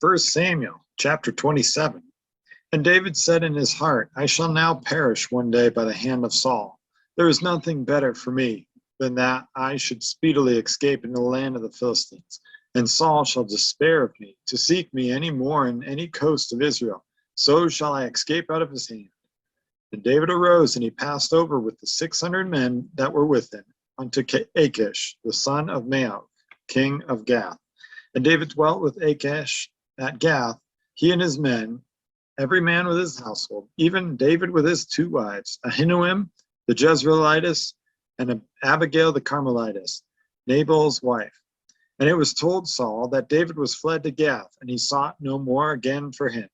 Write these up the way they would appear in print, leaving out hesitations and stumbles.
First Samuel chapter 27. And David said in his heart, I shall now perish one day by the hand of Saul. There is nothing better for me than that I should speedily escape into the land of the Philistines. And Saul shall despair of me, to seek me any more in any coast of Israel. So shall I escape out of his hand. And David arose, and he passed over with the 600 men that were with him unto Achish, the son of Maoch, king of Gath. And David dwelt with Achish at Gath, he and his men, every man with his household, even David with his 2 wives, Ahinoam the Jezreelitess, and Abigail the Carmelitess, Nabal's wife. And it was told Saul that David was fled to Gath, and he sought no more again for him.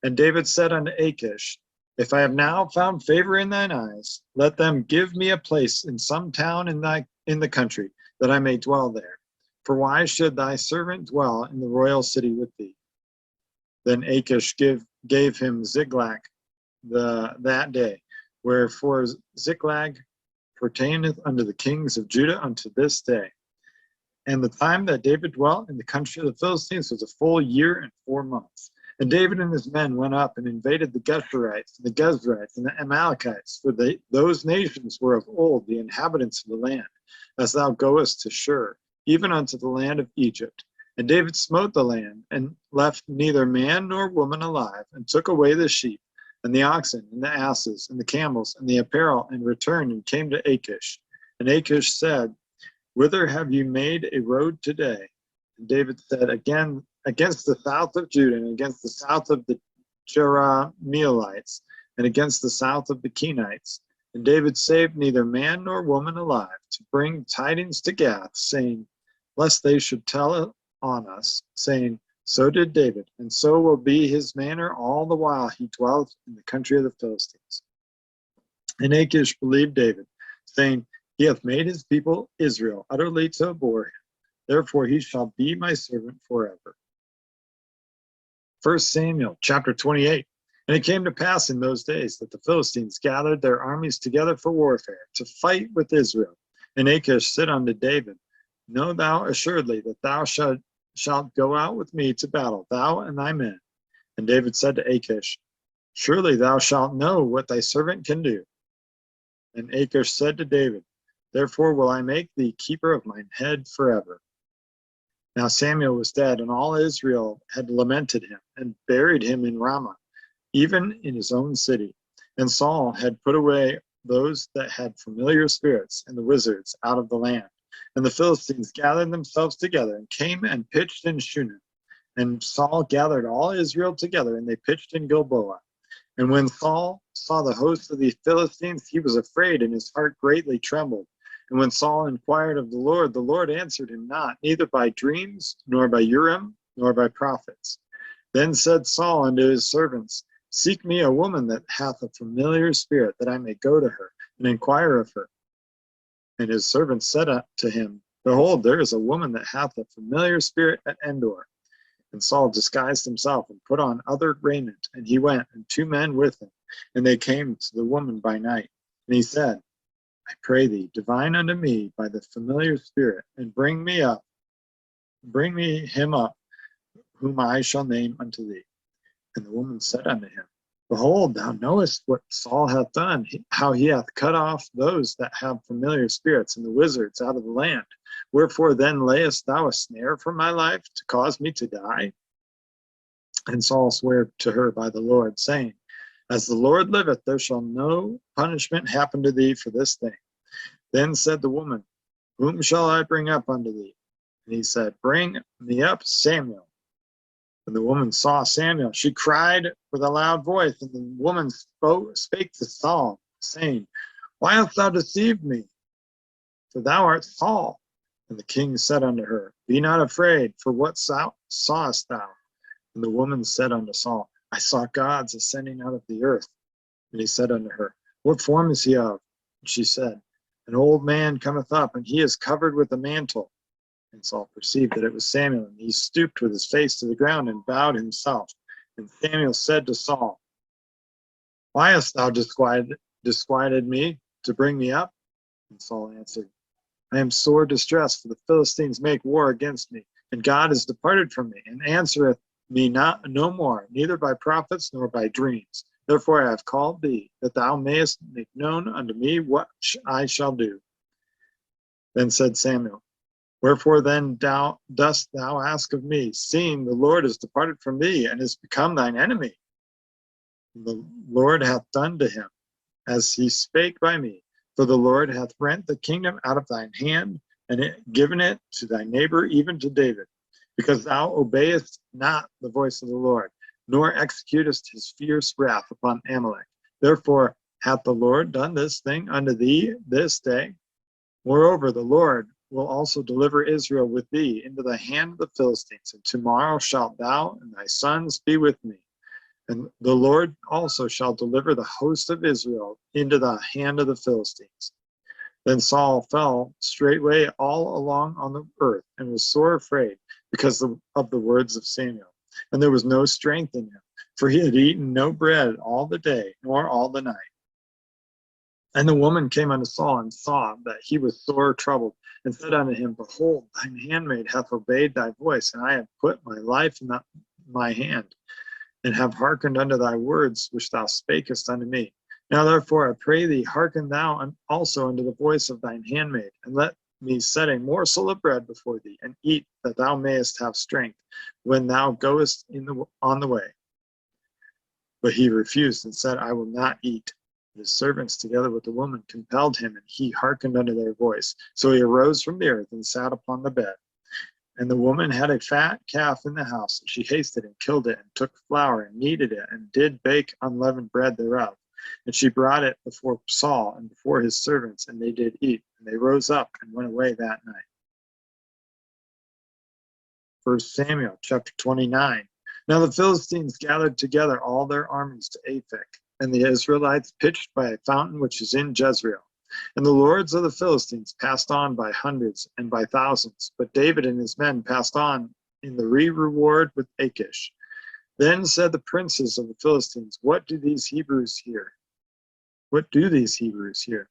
And David said unto Achish, If I have now found favor in thine eyes, let them give me a place in some town in the country, that I may dwell there. For why should thy servant dwell in the royal city with thee? Then Achish gave him Ziklag that day, wherefore Ziklag pertaineth unto the kings of Judah unto this day. And the time that David dwelt in the country of the Philistines was a full year and 4 months. And David and his men went up and invaded the Geshurites, and the Gezrites, and the Amalekites, for those nations were of old the inhabitants of the land, as thou goest to Shur, even unto the land of Egypt. And David smote the land, and left neither man nor woman alive, and took away the sheep, and the oxen, and the asses, and the camels, and the apparel, and returned, and came to Achish. And Achish said, Whither have you made a road today? And David said, Again, against the south of Judah, and against the south of the Jerahmeelites, and against the south of the Kenites. And David saved neither man nor woman alive, to bring tidings to Gath, saying, Lest they should tell it on us, saying, So did David, and so will be his manner all the while he dwelleth in the country of the Philistines. And Achish believed David, saying, He hath made his people Israel utterly to abhor him. Therefore he shall be my servant forever. First Samuel chapter 28. And it came to pass in those days that the Philistines gathered their armies together for warfare, to fight with Israel. And Achish said unto David, Know thou assuredly that thou shalt go out with me to battle, thou and thy men. And David said to Achish, Surely thou shalt know what thy servant can do. And Achish said to David, Therefore will I make thee keeper of mine head forever. Now Samuel was dead, and all Israel had lamented him, and buried him in Ramah, even in his own city. And Saul had put away those that had familiar spirits and the wizards out of the land. And the Philistines gathered themselves together, and came and pitched in Shunem. And Saul gathered all Israel together, and they pitched in Gilboa. And when Saul saw the host of the Philistines, he was afraid, and his heart greatly trembled. And when Saul inquired of the Lord answered him not, neither by dreams, nor by Urim, nor by prophets. Then said Saul unto his servants, Seek me a woman that hath a familiar spirit, that I may go to her, and inquire of her. And his servants said to him, Behold, there is a woman that hath a familiar spirit at Endor. And Saul disguised himself, and put on other raiment, and he went, and 2 men with him. And they came to the woman by night. And he said, I pray thee, divine unto me by the familiar spirit, and bring me him up, whom I shall name unto thee. And the woman said unto him, Behold, thou knowest what Saul hath done, how he hath cut off those that have familiar spirits and the wizards out of the land. Wherefore then layest thou a snare for my life, to cause me to die? And Saul sware to her by the Lord, saying, As the Lord liveth, there shall no punishment happen to thee for this thing. Then said the woman, Whom shall I bring up unto thee? And he said, Bring me up Samuel. When the woman saw Samuel, she cried with a loud voice, and the woman spake to Saul, saying, Why hast thou deceived me? For thou art Saul. And the king said unto her, Be not afraid, for what sawest thou? And the woman said unto Saul, I saw gods ascending out of the earth. And he said unto her, What form is he of? And she said, An old man cometh up, and he is covered with a mantle. And Saul perceived that it was Samuel, and he stooped with his face to the ground and bowed himself. And Samuel said to Saul, Why hast thou disquieted me to bring me up? And Saul answered, I am sore distressed, for the Philistines make war against me, and God is departed from me, and answereth me not no more, neither by prophets nor by dreams. Therefore I have called thee, that thou mayest make known unto me what I shall do. Then said Samuel, Wherefore then dost thou ask of me, seeing the Lord is departed from thee, and is become thine enemy? The Lord hath done to him as he spake by me. For the Lord hath rent the kingdom out of thine hand, and given it to thy neighbor, even to David, because thou obeyest not the voice of the Lord, nor executest his fierce wrath upon Amalek. Therefore hath the Lord done this thing unto thee this day. Moreover, the Lord will also deliver Israel with thee into the hand of the Philistines, and tomorrow shalt thou and thy sons be with me. And the Lord also shall deliver the host of Israel into the hand of the Philistines. Then Saul fell straightway all along on the earth, and was sore afraid because of the words of Samuel. And there was no strength in him, for he had eaten no bread all the day, nor all the night. And the woman came unto Saul, and saw that he was sore troubled, and said unto him, Behold, thine handmaid hath obeyed thy voice, and I have put my life in my hand, and have hearkened unto thy words which thou spakest unto me. Now therefore I pray thee, hearken thou also unto the voice of thine handmaid, and let me set a morsel of bread before thee, and eat, that thou mayest have strength when thou goest on the way. But he refused, and said, I will not eat. His servants, together with the woman, compelled him, and he hearkened unto their voice. So he arose from the earth, and sat upon the bed. And the woman had a fat calf in the house, and she hasted and killed it, and took flour, and kneaded it, and did bake unleavened bread thereof. And she brought it before Saul and before his servants, and they did eat. And they rose up and went away that night. 1 Samuel chapter 29. Now the Philistines gathered together all their armies to Aphek, and the Israelites pitched by a fountain which is in Jezreel. And the lords of the Philistines passed on by hundreds and by thousands, but David and his men passed on in the reward with Achish. Then said the princes of the Philistines, What do these Hebrews here? What do these Hebrews here?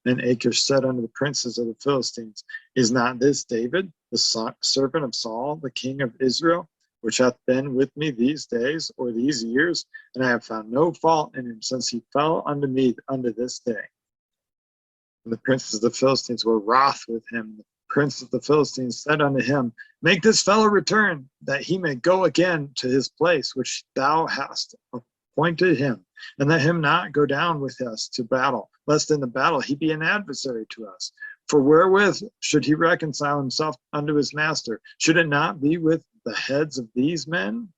Then Achish said unto the princes of the Philistines, Is not this David, the servant of Saul, the king of Israel, which hath been with me these days or these years? And I have found no fault in him since he fell unto me unto this day. And the princes of the Philistines were wroth with him. The prince of the Philistines said unto him, Make this fellow return, that he may go again to his place which thou hast appointed him, and let him not go down with us to battle, lest in the battle he be an adversary to us. For wherewith should he reconcile himself unto his master? Should it not be with the heads of these men?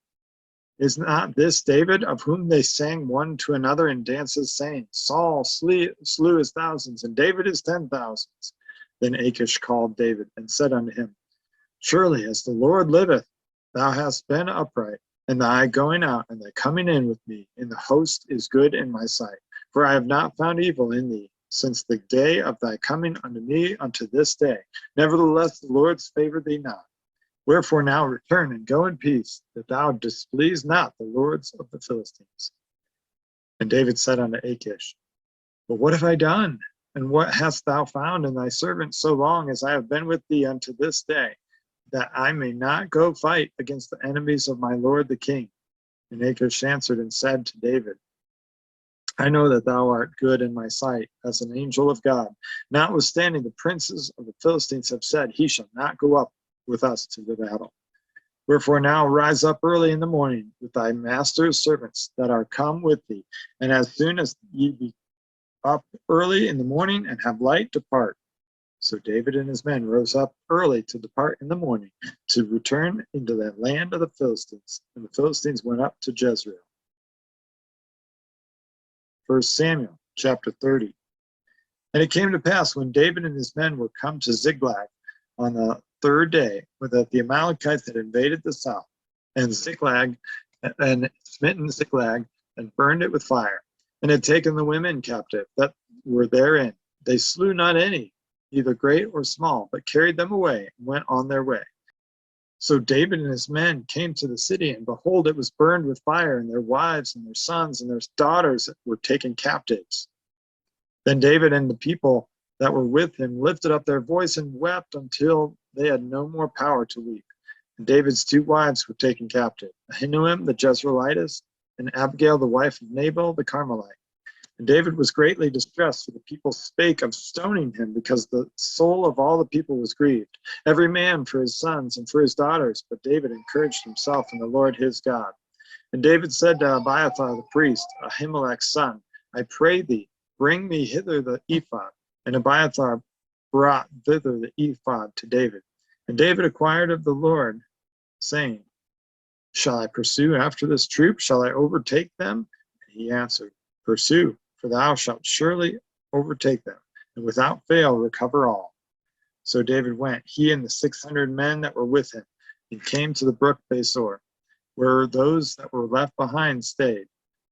Is not this David, of whom they sang one to another in dances, saying, Saul slew his thousands, and David his 10,000s? Then Achish called David, and said unto him, Surely as the Lord liveth, thou hast been upright, and thy going out and thy coming in with me in the host is good in my sight. For I have not found evil in thee, since the day of thy coming unto me unto this day. Nevertheless the Lord's favored thee not. Wherefore now return and go in peace, that thou displease not the lords of the Philistines. And David said unto Achish, But what have I done? And what hast thou found in thy servant so long as I have been with thee unto this day, that I may not go fight against the enemies of my lord the king? And Achish answered and said to David, I know that thou art good in my sight, as an angel of God. Notwithstanding, the princes of the Philistines have said, He shall not go up with us to the battle. Wherefore now rise up early in the morning with thy master's servants that are come with thee, and as soon as ye be up early in the morning and have light, depart. So David and his men rose up early to depart in the morning, to return into the land of the Philistines. And the Philistines went up to Jezreel. 1 Samuel chapter 30. And it came to pass, when David and his men were come to Ziklag on the third day, that the Amalekites had invaded the south, and Ziklag, and smitten Ziklag, and burned it with fire, and had taken the women captive that were therein. They slew not any, either great or small, but carried them away, and went on their way. So David and his men came to the city, and behold, it was burned with fire, and their wives and their sons and their daughters were taken captives. Then David and the people that were with him lifted up their voice and wept until they had no more power to weep. And David's 2 wives were taken captive, Ahinoam the Jezreelitess, and Abigail the wife of Nabal the Carmelite. And David was greatly distressed, for the people spake of stoning him, because the soul of all the people was grieved, every man for his sons and for his daughters. But David encouraged himself in the Lord his God. And David said to Abiathar the priest, Ahimelech's son, I pray thee, bring me hither the ephod. And Abiathar brought thither the ephod to David. And David inquired of the Lord, saying, Shall I pursue after this troop? Shall I overtake them? And he answered, Pursue, for thou shalt surely overtake them, and without fail recover all. So David went, he and the 600 men that were with him, and came to the brook Besor, where those that were left behind stayed.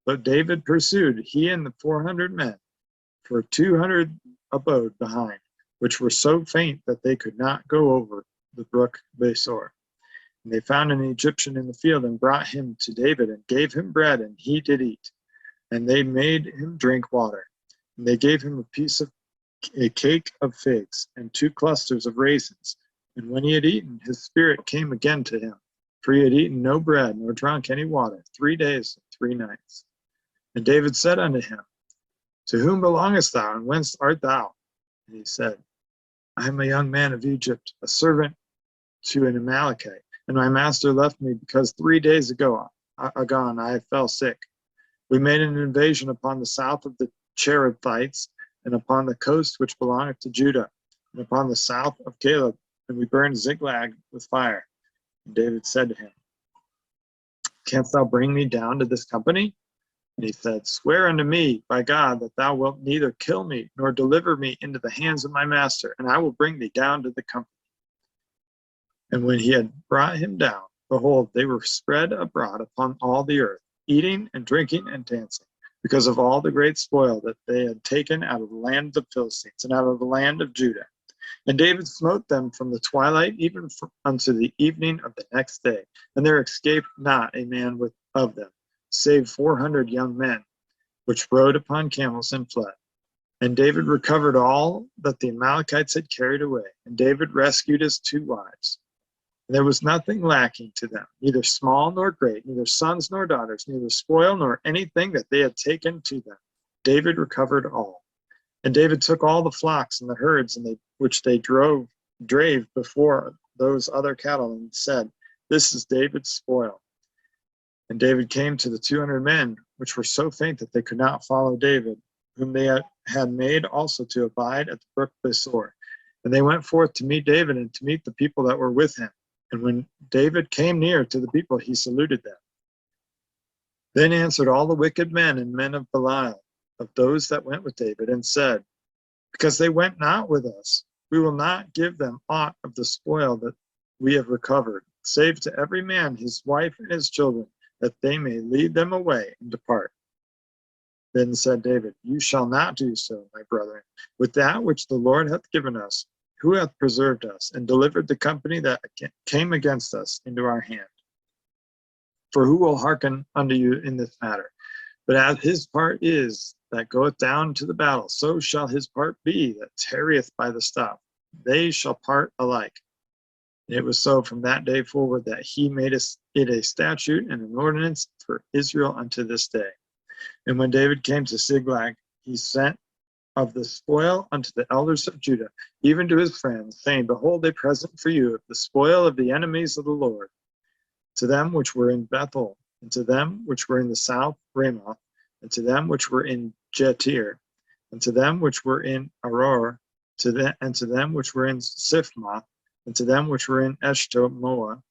But David pursued, he and the 400 men, for 200 abode behind, which were so faint that they could not go over the brook Besor. And they found an Egyptian in the field, and brought him to David, and gave him bread, and he did eat. And they made him drink water. And they gave him a cake of figs, and 2 clusters of raisins. And when he had eaten, his spirit came again to him, for he had eaten no bread, nor drunk any water, 3 days and 3 nights. And David said unto him, To whom belongest thou, and whence art thou? And he said, I am a young man of Egypt, a servant to an Amalekite, and my master left me, because 3 days agone I fell sick. We made an invasion upon the south of the Cherethites, and upon the coast which belongeth to Judah, and upon the south of Caleb, and we burned Ziklag with fire. And David said to him, Canst thou bring me down to this company? And he said, Swear unto me by God that thou wilt neither kill me, nor deliver me into the hands of my master, and I will bring thee down to the company. And when he had brought him down, behold, they were spread abroad upon all the earth, eating and drinking and dancing, because of all the great spoil that they had taken out of the land of the Philistines and out of the land of Judah. And David smote them from the twilight even unto the evening of the next day, and there escaped not a man of them, save 400 young men, which rode upon camels and fled. And David recovered all that the Amalekites had carried away, and David rescued his 2 wives. And there was nothing lacking to them, neither small nor great, neither sons nor daughters, neither spoil nor anything that they had taken to them. David recovered all. And David took all the flocks and the herds which they drave before those other cattle, and said, This is David's spoil. And David came to the 200 men, which were so faint that they could not follow David, whom they had made also to abide at the brook Besor. And they went forth to meet David, and to meet the people that were with him. And when David came near to the people, he saluted them. Then answered all the wicked men and men of Belial, of those that went with David, and said, Because they went not with us, we will not give them aught of the spoil that we have recovered, save to every man his wife and his children, that they may lead them away and depart. Then said David, You shall not do so, my brethren, with that which the Lord hath given us, who hath preserved us, and delivered the company that came against us into our hand. For who will hearken unto you in this matter? But as his part is that goeth down to the battle, so shall his part be that tarrieth by the stuff. They shall part alike. And it was so from that day forward that he made it a statute and an ordinance for Israel unto this day. And when David came to Ziklag, he sent of the spoil unto the elders of Judah, even to his friends, saying, Behold, a present for you, the spoil of the enemies of the Lord. To them which were in Bethel, and to them which were in the south Ramoth, and to them which were in Jetir, and to them which were in Aror, and to them which were in Siphmoth, and to them which were in Eshtemoa,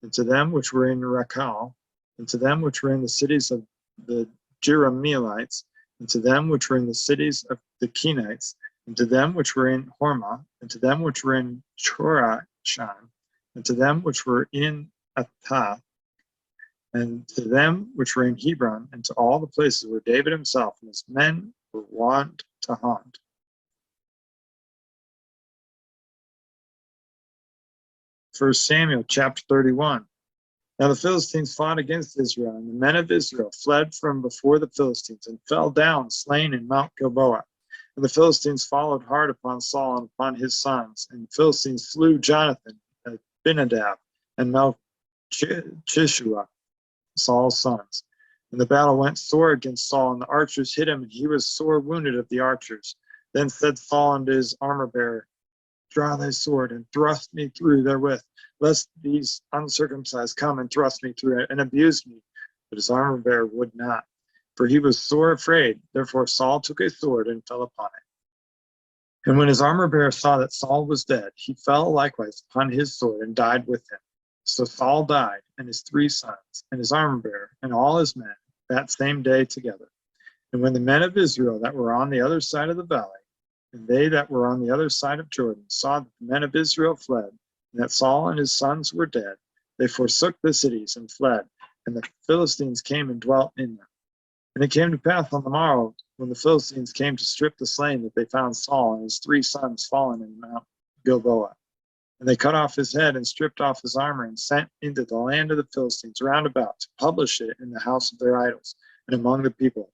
and to them which were in Rakal, and to them which were in the cities of the Jerahmeelites, and to them which were in the cities of the Kenites, and to them which were in Hormah, and to them which were in Chorashan, and to them which were in Athah, and to them which were in Hebron, and to all the places where David himself and his men were wont to haunt. 1 Samuel chapter 31. Now the Philistines fought against Israel, and the men of Israel fled from before the Philistines, and fell down slain in Mount Gilboa. And the Philistines followed hard upon Saul and upon his sons, and the Philistines slew Jonathan, Abinadab, and Melchishua, Saul's sons. And the battle went sore against Saul, and the archers hit him, and he was sore wounded of the archers. Then said Saul unto his armor-bearer, Draw thy sword, and thrust me through therewith, lest these uncircumcised come and thrust me through it, and abuse me. But his armor-bearer would not, for he was sore afraid. Therefore Saul took a sword and fell upon it. And when his armor-bearer saw that Saul was dead, he fell likewise upon his sword, and died with him. So Saul died, and his 3 sons, and his armor-bearer, and all his men, that same day together. And when the men of Israel that were on the other side of the valley, and they that were on the other side of Jordan, saw that the men of Israel fled, and that Saul and his sons were dead, they forsook the cities and fled, and the Philistines came and dwelt in them. And it came to pass on the morrow, when the Philistines came to strip the slain, that they found Saul and his 3 sons fallen in Mount Gilboa. And they cut off his head and stripped off his armor, and sent into the land of the Philistines round about to publish it in the house of their idols and among the people.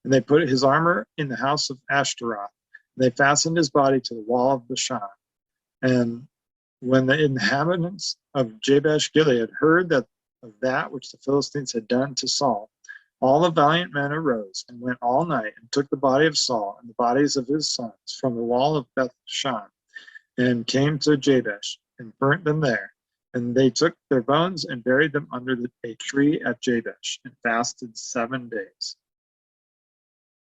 And they put his armor in the house of Ashtaroth. And they fastened his body to the wall of Bashan. And when the inhabitants of Jabesh Gilead heard that of that which the Philistines had done to Saul, all the valiant men arose and went all night and took the body of Saul and the bodies of his sons from the wall of Bethshan, and came to Jabesh and burnt them there. And they took their bones and buried them under a tree at Jabesh, and fasted 7 days.